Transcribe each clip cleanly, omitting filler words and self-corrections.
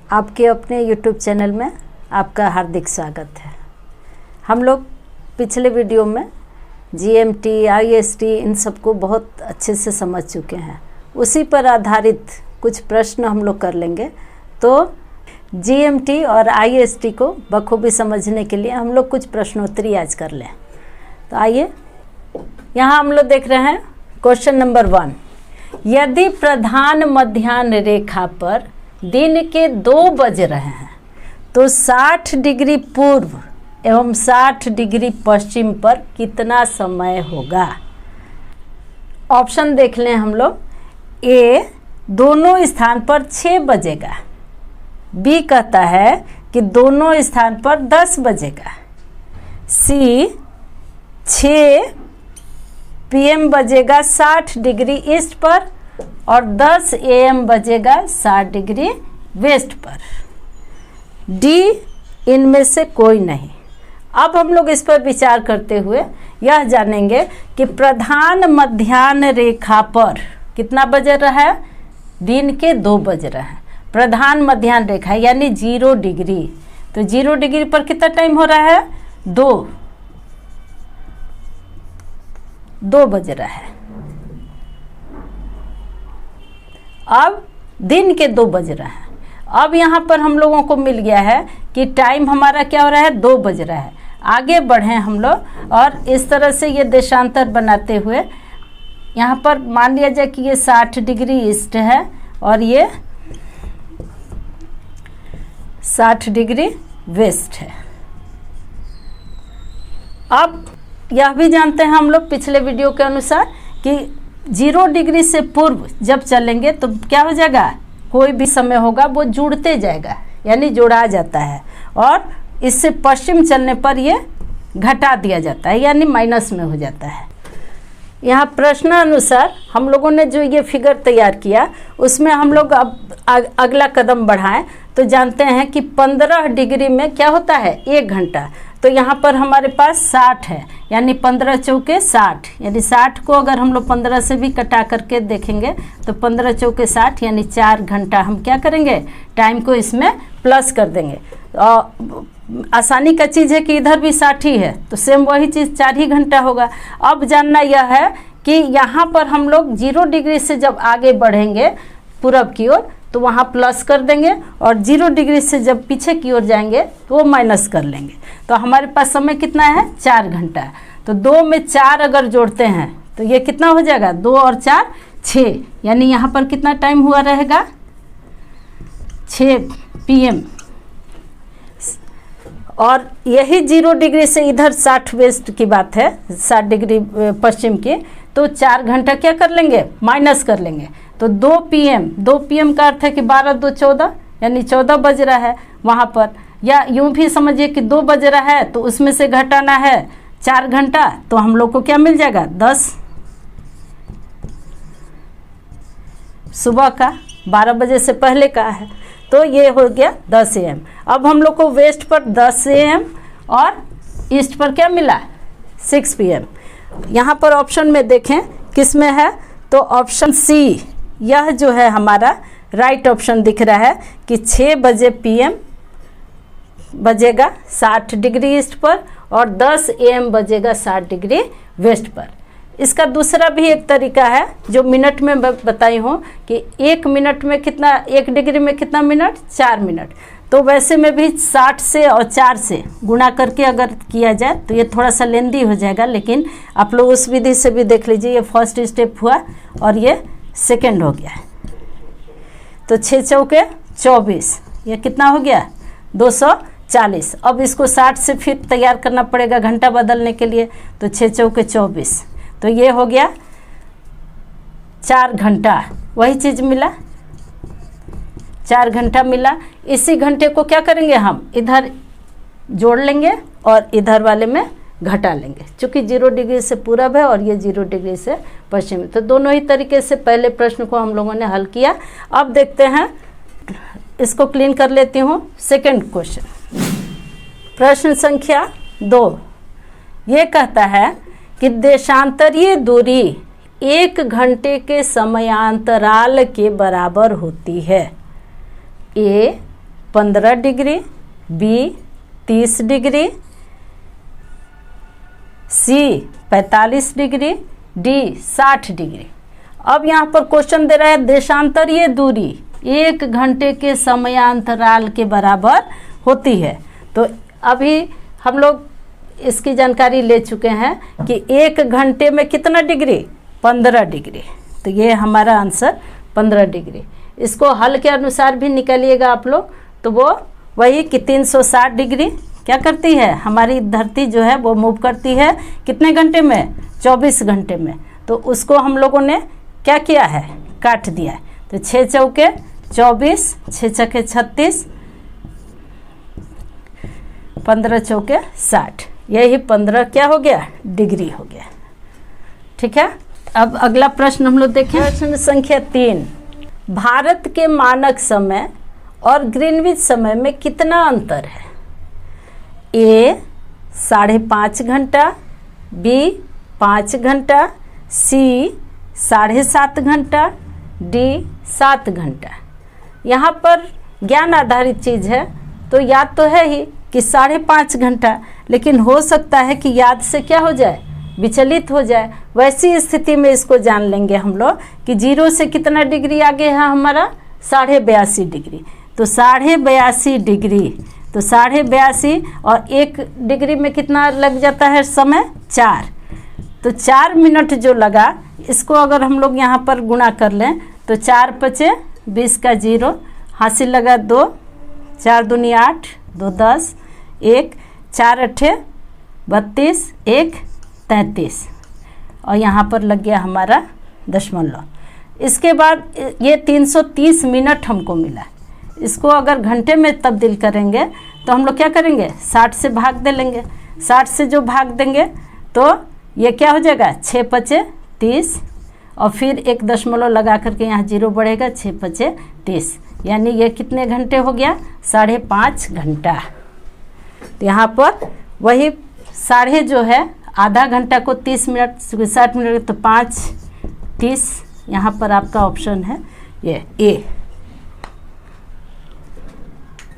आपके अपने YouTube channel में आपका हार्दिक स्वागत है। हम लोग पिछले वीडियो में GMT, IST इन सबको बहुत अच्छे से समझ चुके हैं। उसी पर आधारित कुछ प्रश्न हम लोग कर लेंगे। तो GMT और IST को बखूबी समझने के लिए हम लोग कुछ प्रश्नोत्तरी आज कर लें। तो आइए, यहाँ हम लोग देख रहे हैं क्वेश्चन नंबर 1। यदि प्रधान मध्याह्न रेखा पर दिन के 2 बज रहे हैं तो 60 डिग्री पूर्व एवं 60 डिग्री पश्चिम पर कितना समय होगा? ऑप्शन देख लें हम लोग। ए, दोनों स्थान पर 6 बजेगा। बी कहता है कि दोनों स्थान पर 10 बजेगा। सी, 6 PM बजेगा 60 डिग्री ईस्ट पर और 10 AM बजेगा 60 डिग्री वेस्ट पर। डी, इनमें से कोई नहीं। अब हम लोग इस पर विचार करते हुए यह जानेंगे कि प्रधान मध्याह्न रेखा पर कितना बज रहा है? दिन के 2 बज रहा है। प्रधान मध्याह्न रेखा यानी 0 डिग्री। तो 0 डिग्री पर कितना टाइम हो रहा है? 2 बज रहा है। अब दिन के 2 बज रहा है। अब यहाँ पर हम लोगों को मिल गया है कि टाइम हमारा क्या हो रहा है? 2 बज रहा है। आगे बढ़ें हम लोग और इस तरह से ये देशांतर बनाते हुए यहाँ पर मान लिया जाए कि ये 60 डिग्री ईस्ट है और ये 60 डिग्री वेस्ट है। अब यह भी जानते हैं हम लोग पिछले वीडियो के अनुसार कि 0 डिग्री से पूर्व जब चलेंगे तो क्या हो जाएगा? कोई भी समय होगा वो जुड़ते जाएगा यानी जोड़ा जाता है, और इससे पश्चिम चलने पर ये घटा दिया जाता है यानी माइनस में हो जाता है। यहाँ प्रश्न अनुसार हम लोगों ने जो ये फिगर तैयार किया उसमें हम लोग अब अगला कदम बढ़ाएं तो जानते हैं कि 15 डिग्री में क्या होता है? 1 घंटा। तो यहाँ पर हमारे पास 60 है यानी 15 चौके 60, यानी 60 को अगर हम लोग 15 से भी कटा करके देखेंगे तो 15 चौके 60 यानी 4 घंटा हम क्या करेंगे? टाइम को इसमें प्लस कर देंगे। आसानी का चीज़ है कि इधर भी 60 ही है तो सेम वही चीज़ 4 ही घंटा होगा। अब जानना यह है कि यहाँ पर हम लोग 0 डिग्री से जब आगे बढ़ेंगे पूरब की ओर तो वहाँ प्लस कर देंगे और 0 डिग्री से जब पीछे की ओर जाएंगे तो वो माइनस कर लेंगे। तो हमारे पास समय कितना है? 4 घंटा। तो 2 में 4 अगर जोड़ते हैं तो ये कितना हो जाएगा? 2 और 4 6, यानी यहाँ पर कितना टाइम हुआ रहेगा? 6 PM। और यही 0 डिग्री से इधर 60 वेस्ट की बात है, 60 डिग्री पश्चिम की, तो 4 घंटा क्या कर लेंगे? माइनस कर लेंगे। तो 2 PM का अर्थ है कि 12 2 14 यानी 14 बज रहा है वहाँ पर। या यूं भी समझिए कि 2 बज रहा है तो उसमें से घटाना है 4 घंटा, तो हम लोग को क्या मिल जाएगा? 10 सुबह का, 12 बजे से पहले का है, तो ये हो गया 10 AM। अब हम लोग को वेस्ट पर 10 AM और ईस्ट पर क्या मिला? 6 PM। यहाँ पर ऑप्शन में देखें किस में है, तो ऑप्शन सी यह जो है हमारा राइट ऑप्शन दिख रहा है कि 6 बजे PM बजेगा 60 डिग्री ईस्ट पर और 10 AM बजेगा 60 डिग्री वेस्ट पर। इसका दूसरा भी एक तरीका है जो मिनट में बताई हूँ कि 1 मिनट में कितना, 1 डिग्री में कितना मिनट? 4 मिनट। तो वैसे में भी 60 से और 4 से गुणा करके अगर किया जाए तो ये थोड़ा सा लेंदी हो जाएगा, लेकिन आप लोग उस विधि से भी देख लीजिए। ये फर्स्ट स्टेप हुआ और ये सेकंड हो गया। तो 6 चौके 24, ये कितना हो गया? 240। अब इसको 60 से फिर तैयार करना पड़ेगा घंटा बदलने के लिए, तो 6 चौके 24, तो ये हो गया 4 घंटा। वही चीज़ मिला, 4 घंटा मिला। इसी घंटे को क्या करेंगे? हम इधर जोड़ लेंगे और इधर वाले में घटा लेंगे, क्योंकि 0 डिग्री से पूरब है और ये 0 डिग्री से पश्चिम। तो दोनों ही तरीके से पहले प्रश्न को हम लोगों ने हल किया। अब देखते हैं, इसको क्लीन कर लेती हूँ। सेकंड क्वेश्चन, प्रश्न संख्या 2, ये कहता है कि देशांतरीय दूरी 1 घंटे के समयांतराल के बराबर होती है। ए 15 डिग्री, बी 30 डिग्री, सी 45 डिग्री, डी 60 डिग्री। अब यहाँ पर क्वेश्चन दे रहा है देशांतरीय दूरी 1 घंटे के समयांतराल के बराबर होती है। तो अभी हम लोग इसकी जानकारी ले चुके हैं कि 1 घंटे में कितना डिग्री, 15 डिग्री। तो ये हमारा आंसर 15 डिग्री। इसको हल के अनुसार भी निकालिएगा आप लोग, तो वो वही कि 360 डिग्री क्या करती है, हमारी धरती जो है वो मूव करती है कितने घंटे में, 24 घंटे में। तो उसको हम लोगों ने क्या किया है, काट दिया है। तो 6 चौके 24, 6 छक्के 36, 15 चौके 60, यही 15 क्या हो गया, डिग्री हो गया। ठीक है। अब अगला प्रश्न हम लोग देखें, प्रश्न संख्या 3। भारत के मानक समय और ग्रीनविच समय में कितना अंतर है? ए 5.5 घंटा, बी 5 घंटा, सी 7.5 घंटा, डी 7 घंटा। यहाँ पर ज्ञान आधारित चीज़ है, तो याद तो है ही कि 5.5 घंटा, लेकिन हो सकता है कि याद से क्या हो जाए, विचलित हो जाए। वैसी स्थिति में इसको जान लेंगे हम लोग कि 0 से कितना डिग्री आगे है हमारा, 82.5 डिग्री। तो 82.5 डिग्री, तो 82.5 और 1 डिग्री में कितना लग जाता है समय, 4। तो 4 मिनट जो लगा, इसको अगर हम लोग यहाँ पर गुणा कर लें तो 4 पचे 20 का 0, हासिल लगा 2, 4 दूनी 8, 2 10, 1 4 अट्ठे 32, 1 33, और यहाँ पर लग गया हमारा दशमलव। इसके बाद ये 330 मिनट हमको मिला। इसको अगर घंटे में तब्दील करेंगे तो हम लोग क्या करेंगे, 60 से भाग दे लेंगे। 60 से जो भाग देंगे तो ये क्या हो जाएगा, 6 पचे 30, और फिर 1 दशमलव लगा करके यहाँ 0 बढ़ेगा, 6 पचे 30, यानी ये कितने घंटे हो गया, 5.5 घंटा। तो यहाँ पर वही साढ़े जो है, आधा घंटा को 30 मिनट 60 मिनट, तो 5 30, यहाँ पर आपका ऑप्शन है ये ए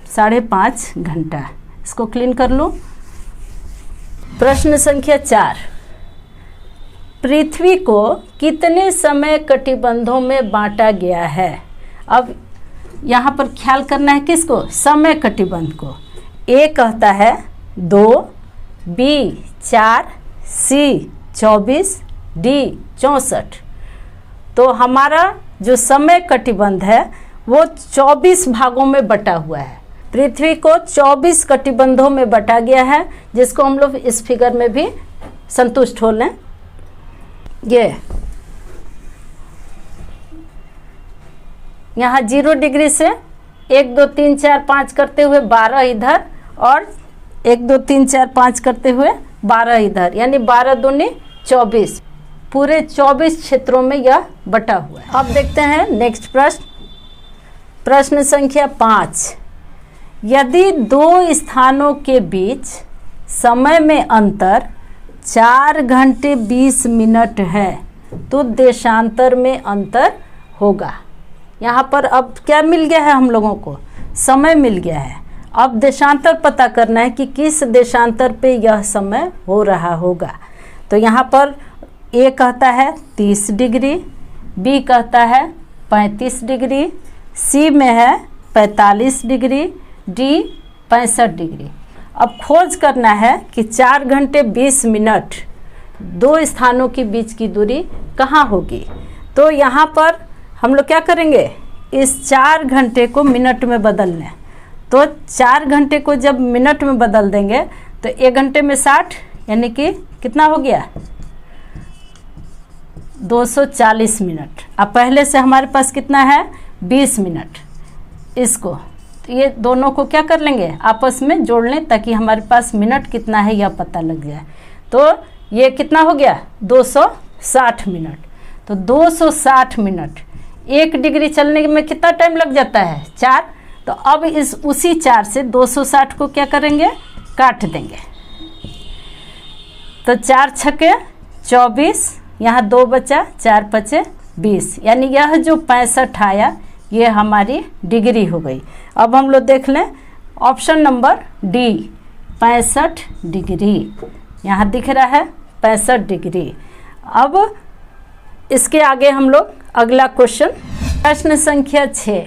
5.5 घंटा। इसको क्लीन कर लूँ। प्रश्न संख्या 4। पृथ्वी को कितने समय कटिबंधों में बांटा गया है? अब यहाँ पर ख्याल करना है किसको, समय कटिबंध को। ए कहता है 2, बी 4, सी 24, डी 64। तो हमारा जो समय कटिबंध है वो 24 भागों में बटा हुआ है। पृथ्वी को 24 कटिबंधों में बटा गया है, जिसको हम लोग इस फिगर में भी संतुष्ट हो लें। ये यहाँ 0 डिग्री से 1 2 3 4 5 करते हुए 12 इधर, और 1 2 3 4 5 करते हुए 12 इधर, यानी 12 दूनी 24, पूरे 24 क्षेत्रों में यह बटा हुआ है। अब देखते हैं नेक्स्ट प्रश्न, प्रश्न संख्या 5। यदि 2 स्थानों के बीच समय में अंतर 4 घंटे 20 मिनट है तो देशांतर में अंतर होगा। यहाँ पर अब क्या मिल गया है हम लोगों को, समय मिल गया है। अब देशांतर पता करना है कि किस देशांतर पे यह समय हो रहा होगा। तो यहाँ पर ए कहता है 30 डिग्री, बी कहता है 35 डिग्री, सी में है 45 डिग्री, डी 65 डिग्री। अब खोज करना है कि 4 घंटे 20 मिनट 2 स्थानों के बीच की दूरी कहाँ होगी। तो यहाँ पर हम लोग क्या करेंगे, इस 4 घंटे को मिनट में बदल लें। तो 4 घंटे को जब मिनट में बदल देंगे तो 1 घंटे में 60, यानी कि कितना हो गया, 240 मिनट। अब पहले से हमारे पास कितना है, 20 मिनट। इसको तो ये दोनों को क्या कर लेंगे, आपस में जोड़ लें, ताकि हमारे पास मिनट कितना है यह पता लग जाए। तो ये कितना हो गया, 260 मिनट। तो 260 मिनट 1 डिग्री चलने में कितना टाइम लग जाता है, 4। तो अब इस उसी 4 से 260 को क्या करेंगे, काट देंगे। तो 4 छक्के 24, यहाँ 2 बचा, 4 पचे 20, यानी यह जो 65 आया ये हमारी डिग्री हो गई। अब हम लोग देख लें ऑप्शन नंबर डी 65 डिग्री, यहाँ दिख रहा है 65 डिग्री। अब इसके आगे हम लोग अगला क्वेश्चन, प्रश्न संख्या 6,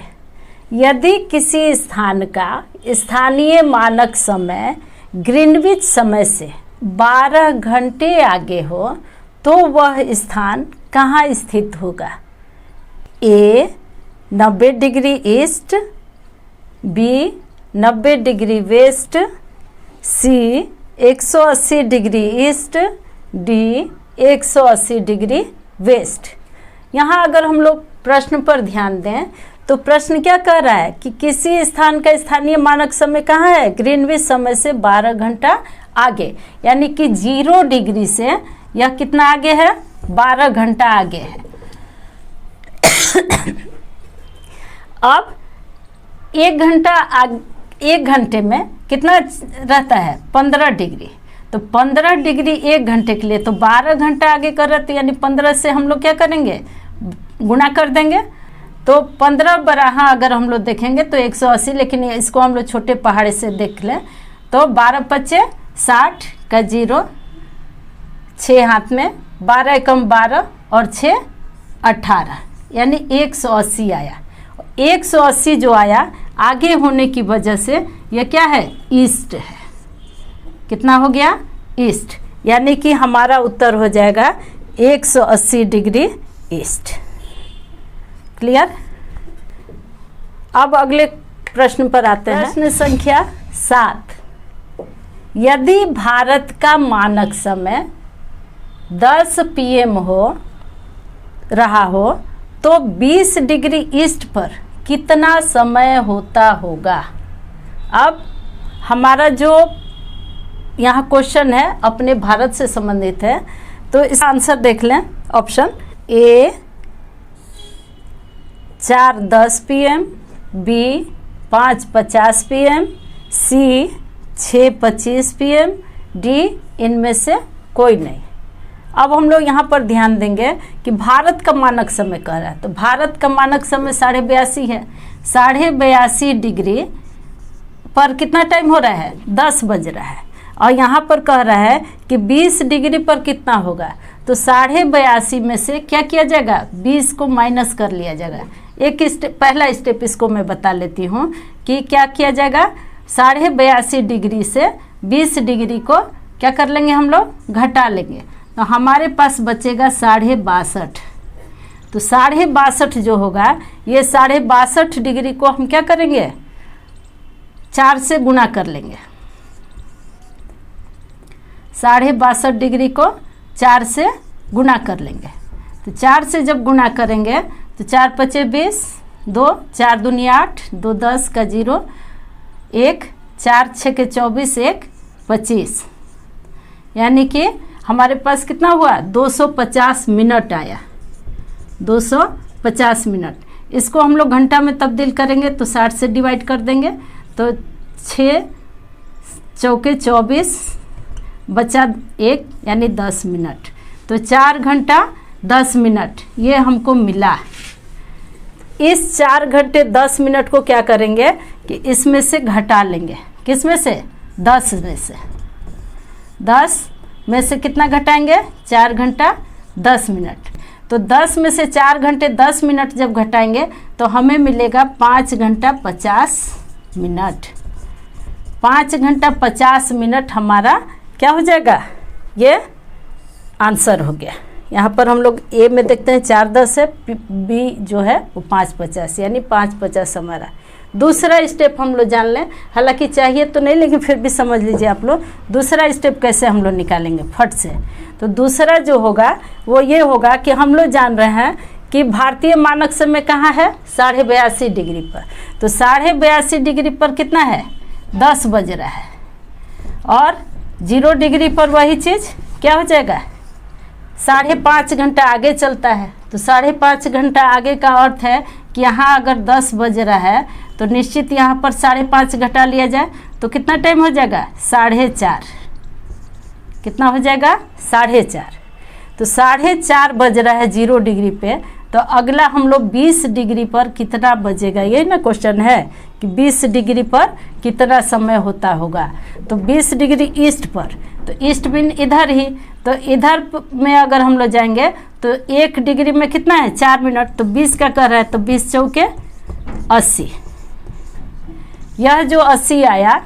यदि किसी स्थान का स्थानीय मानक समय ग्रीनविच समय से 12 घंटे आगे हो तो वह स्थान कहाँ स्थित होगा? A 90 degree east, B 90 degree west, C 180 degree east, D 180 degree west. यहाँ अगर हम लोग प्रश्न पर ध्यान दें तो प्रश्न क्या कह रहा है कि किसी स्थान का स्थानीय मानक समय कहाँ है? ग्रीनविच समय से 12 घंटा आगे, यानी कि 0 डिग्री से यह कितना आगे है? 12 घंटा आगे है। अब 1 घंटे में कितना रहता है? 15 डिग्री। तो 15 डिग्री 1 घंटे के लिए, तो 12 घंटा आगे कर रहे थे, यानी 15 से हम लोग क्या करेंगे? गुणा कर देंगे। तो 15 बराहा अगर हम लोग देखेंगे तो 180, लेकिन इसको हम लोग छोटे पहाड़े से देख लें तो 12 पच्चे 60 का 0, 6 हाथ में, 12 एकम 12 और 6 18, यानी 180 आया। 180 जो आया आगे होने की वजह से यह क्या है? ईस्ट है। कितना हो गया? ईस्ट, यानी कि हमारा उत्तर हो जाएगा 180 डिग्री ईस्ट। क्लियर? अब अगले प्रश्न पर आते हैं। प्रश्न संख्या 7, यदि भारत का मानक समय 10 PM हो रहा हो तो 20 डिग्री ईस्ट पर कितना समय होता होगा? अब हमारा जो यहाँ क्वेश्चन है अपने भारत से संबंधित है, तो इसका आंसर देख लें। Option A 4:10 PM, B 5:50 PM, C 6:25 PM, D इनमें से कोई नहीं। अब हम लोग यहाँ पर ध्यान देंगे कि भारत का मानक समय कह रहा है, तो भारत का मानक समय 82.5 है। 82.5 डिग्री पर कितना टाइम हो रहा है? 10 बज रहा है। और यहाँ पर कह रहा है कि 20 डिग्री पर कितना होगा? तो 82.5 में से क्या किया जाएगा? 20 को माइनस कर लिया जाएगा। एक स्टेप, पहला स्टेप इसको मैं बता लेती हूँ कि क्या किया जाएगा। 82.5 डिग्री से 20 डिग्री को क्या कर लेंगे? हम लोग घटा लेंगे, तो हमारे पास बचेगा 62.5। तो 62.5 जो होगा, ये 62.5 डिग्री को हम क्या करेंगे? 4 से गुना कर लेंगे। 62.5 डिग्री को 4 से गुना कर लेंगे। तो 4 से जब गुना करेंगे तो 4 पचे 20, 2 4 दूनी 8, 2 10 का 0, 1 4 6 के 24, 1 25, यानी कि हमारे पास कितना हुआ? 250 मिनट आया। 250 मिनट। इसको हम लोग घंटा में तब्दील करेंगे तो 60 से डिवाइड कर देंगे, तो 6 चौके 24 बचा 1, यानी 10 मिनट। तो 4 घंटा 10 मिनट ये हमको मिला। इस 4 घंटे 10 मिनट को क्या करेंगे कि इसमें से घटा लेंगे। किस में से? 10 में से। 10 में से कितना घटाएंगे? 4 घंटा 10 मिनट। तो 10 में से 4 घंटे 10 मिनट जब घटाएंगे तो हमें मिलेगा 5 घंटा 50 मिनट। 5 घंटा 50 मिनट हमारा क्या हो जाएगा? ये आंसर हो गया। यहाँ पर हम लोग ए में देखते हैं 4:10 है, बी जो है वो 5:50, यानी 5:50 हमारा। दूसरा स्टेप हम लोग जान लें, हालांकि चाहिए तो नहीं लेकिन फिर भी समझ लीजिए आप लोग। दूसरा स्टेप कैसे हम लोग निकालेंगे फट से? तो दूसरा जो होगा वो ये होगा कि हम लोग जान रहे हैं कि भारतीय मानक समय कहाँ है? 82.5 डिग्री पर। तो 82.5 डिग्री पर कितना है? 10 बज रहा है। और 0 डिग्री पर वही चीज़ क्या हो जाएगा? 5.5 घंटा आगे चलता है। तो 5.5 घंटा आगे का अर्थ है कि यहाँ अगर 10 बज रहा है तो निश्चित यहाँ पर 5.5 घटा लिया जाए तो कितना टाइम हो जाएगा? 4:30। कितना हो जाएगा? 4:30। तो 4:30 बज रहा है 0 डिग्री पे, तो अगला हम लोग 20 डिग्री पर कितना बजेगा, ये ना क्वेश्चन है कि 20 डिग्री पर कितना समय होता होगा। तो 20 डिग्री ईस्ट पर, तो ईस्ट भी इधर ही, तो इधर में अगर हम लोग जाएंगे तो 1 डिग्री में कितना है 4 मिनट, तो 20 का कर रहा है, तो 20 चौके 80। यह जो 80 आया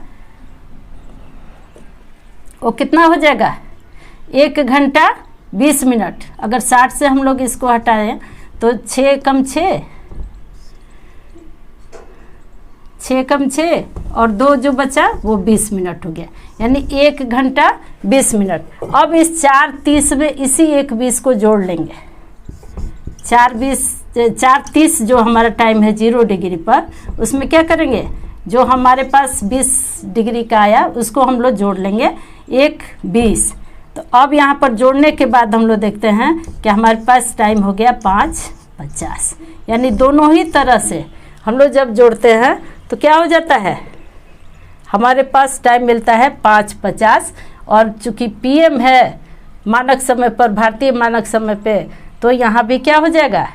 वो कितना हो जाएगा 1 घंटा 20 मिनट। अगर 60 से हम लोग इसको हटाएं तो 6 कम 6 और 2 जो बचा वो 20 मिनट हो गया, यानी 1 घंटा 20 मिनट। अब इस 4:30 में इसी 1:20 को जोड़ लेंगे। 4:30 जो हमारा टाइम है 0 डिग्री पर, उसमें क्या करेंगे, जो हमारे पास 20 डिग्री का आया उसको हम लोग जोड़ लेंगे 1:20। तो अब यहाँ पर जोड़ने के बाद हम लोग देखते हैं कि हमारे पास टाइम हो गया 5:50, यानी दोनों ही तरह से हम लोग जब जोड़ते हैं तो क्या हो जाता है, हमारे पास टाइम मिलता है 5:50। और चूँकि PM है मानक समय पर, भारतीय मानक समय पे, तो यहाँ भी क्या हो जाएगा,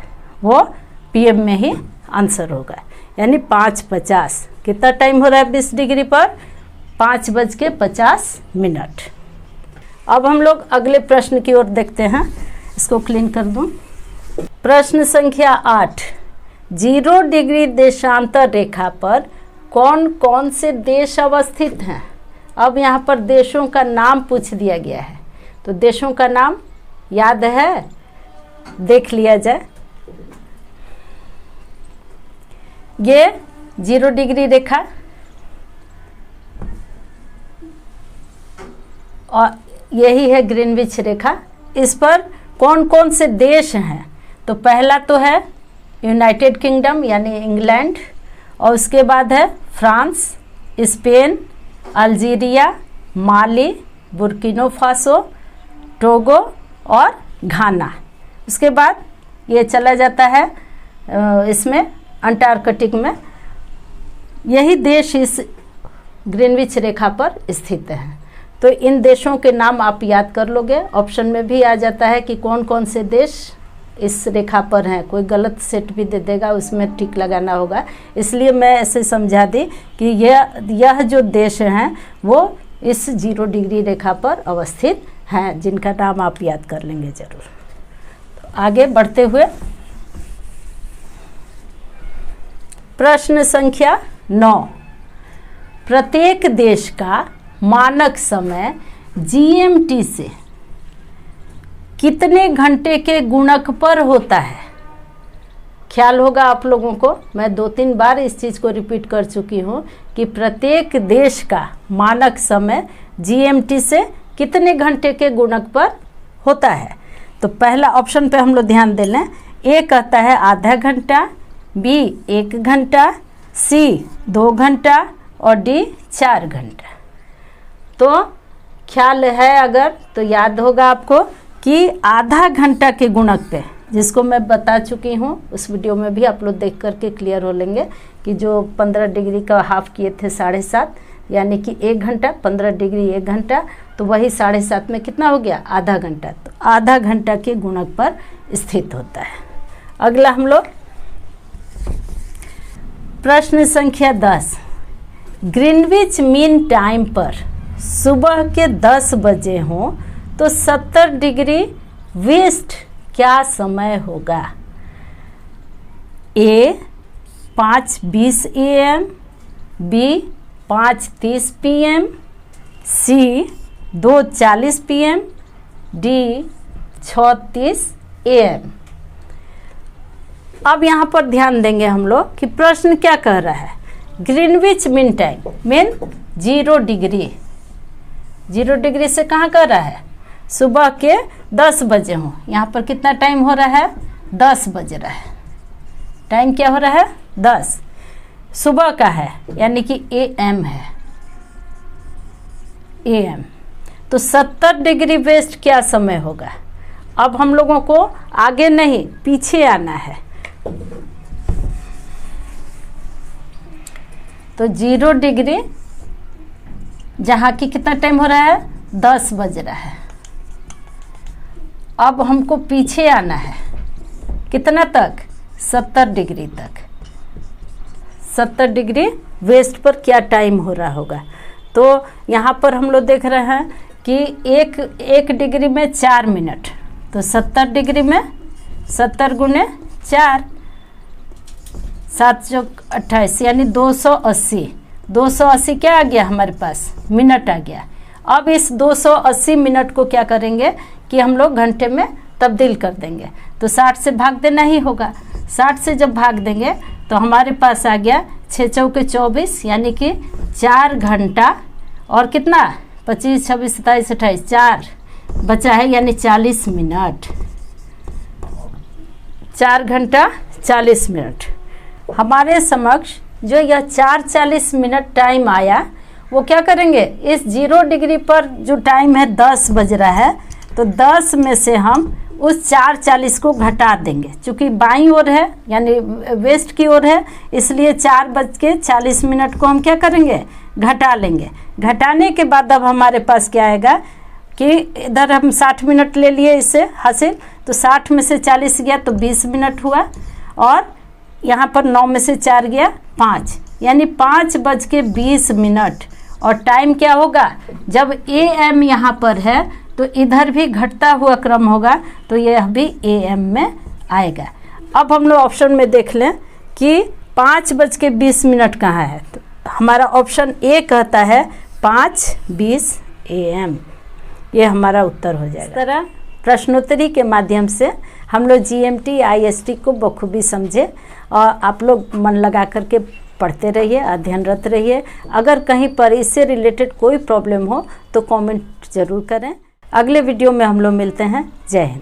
वो PM में ही आंसर होगा, यानी 5:50। कितना टाइम हो रहा है 20 डिग्री पर, 5:50। अब हम लोग अगले प्रश्न की ओर देखते हैं, इसको क्लीन कर दूं। प्रश्न संख्या 8, 0 डिग्री देशांतर रेखा पर कौन कौन से देश अवस्थित हैं। अब यहाँ पर देशों का नाम पूछ दिया गया है, तो देशों का नाम याद है, देख लिया जाए। ये 0 डिग्री रेखा और यही है ग्रीनविच रेखा। इस पर कौन कौन से देश हैं, तो पहला तो है यूनाइटेड किंगडम यानी इंग्लैंड, और उसके बाद है फ्रांस, स्पेन, अल्जीरिया, माली, बुर्किना फासो, टोगो और घाना। उसके बाद ये चला जाता है इसमें अंटार्कटिक में। यही देश इस ग्रीनविच रेखा पर स्थित हैं। तो इन देशों के नाम आप याद कर लोगे। ऑप्शन में भी आ जाता है कि कौन कौन से देश इस रेखा पर हैं। कोई गलत सेट भी दे देगा, उसमें टिक लगाना होगा, इसलिए मैं ऐसे समझा दी कि यह जो देश हैं वो इस 0 डिग्री रेखा पर अवस्थित हैं, जिनका नाम आप याद कर लेंगे ज़रूर। तो आगे बढ़ते हुए प्रश्न संख्या 9, प्रत्येक देश का मानक समय GMT से कितने घंटे के गुणक पर होता है। ख्याल होगा आप लोगों को, मैं 2-3 बार इस चीज़ को रिपीट कर चुकी हूँ कि प्रत्येक देश का मानक समय GMT से कितने घंटे के गुणक पर होता है। तो पहला ऑप्शन पे हम लोग ध्यान दे लें। ए कहता है आधा घंटा, बी 1 घंटा, सी 2 घंटा और डी 4 घंटा। तो ख्याल है अगर तो याद होगा आपको कि आधा घंटा के गुणक पे, जिसको मैं बता चुकी हूँ उस वीडियो में भी, आप लोग देख करके क्लियर हो लेंगे कि जो 15 डिग्री का हाफ किए थे 7.5, यानी कि 1 घंटा, 15 डिग्री 1 घंटा, तो वही 7.5 में कितना हो गया आधा घंटा। तो आधा घंटा के गुणक पर स्थित होता है। अगला हम लोग प्रश्न संख्या 10, ग्रीनविच मीन टाइम पर सुबह के 10 बजे हों तो 70 डिग्री वेस्ट क्या समय होगा। A 5:20 AM, B 5:30 PM, C 2:40 PM, D 6:30 AM। अब यहाँ पर ध्यान देंगे हम लोग कि प्रश्न क्या कह रहा है। Greenwich mean time mean 0 degree, 0 degree से कहाँ कर रहा है, सुबह के 10 बजे हों। यहाँ पर कितना टाइम हो रहा है, 10 बज रहा है। टाइम क्या हो रहा है 10, सुबह का है, यानी कि AM है, AM। तो 70 डिग्री वेस्ट क्या समय होगा। अब हम लोगों को आगे नहीं पीछे आना है। तो 0 डिग्री जहाँ की कितना टाइम हो रहा है 10 बज रहा है। अब हमको पीछे आना है, कितना तक, 70 डिग्री तक। 70 डिग्री वेस्ट पर क्या टाइम हो रहा होगा। तो यहाँ पर हम लोग देख रहे हैं कि एक डिग्री में 4 मिनट, तो 70 डिग्री में 70 गुने 4, 7 चौक 28 यानी 280। 280 क्या आ गया हमारे पास, मिनट आ गया। अब इस 280 मिनट को क्या करेंगे कि हम लोग घंटे में तब्दील कर देंगे। तो 60 से भाग देना ही होगा। 60 से जब भाग देंगे तो हमारे पास आ गया 6 चौके 24 यानी कि 4 घंटा और कितना 25, 26, 27, 28 4 बचा है यानी 40 मिनट। 4 घंटा 40 मिनट हमारे समक्ष जो यह 4:40 मिनट टाइम आया, वो क्या करेंगे, इस 0 डिग्री पर जो टाइम है 10 बज रहा है, तो 10 में से हम उस 4:40 को घटा देंगे। चूँकि बाईं ओर है यानी वेस्ट की ओर है, इसलिए 4:40 मिनट को हम क्या करेंगे, घटा लेंगे। घटाने के बाद अब हमारे पास क्या आएगा कि इधर हम 60 मिनट ले लिए इसे हासिल, तो 60 में से 40 गया तो 20 मिनट हुआ, और यहाँ पर 9 में से 4 गया 5 यानी 5:20। और टाइम क्या होगा, जब AM यहाँ पर है तो इधर भी घटता हुआ क्रम होगा, तो यह भी AM में आएगा। अब हम लोग ऑप्शन में देख लें कि 5:20 कहाँ है, तो हमारा ऑप्शन ए कहता है 5:20 AM। ये हमारा उत्तर हो जाएगा। इस तरह प्रश्नोत्तरी के माध्यम से हम लोग GMT IST को बखूबी समझे, और आप लोग मन लगा करके पढ़ते रहिए, अध्ययनरत रहिए। अगर कहीं पर इससे रिलेटेड कोई प्रॉब्लम हो तो कमेंट ज़रूर करें। अगले वीडियो में हम लोग मिलते हैं। जय हिंद।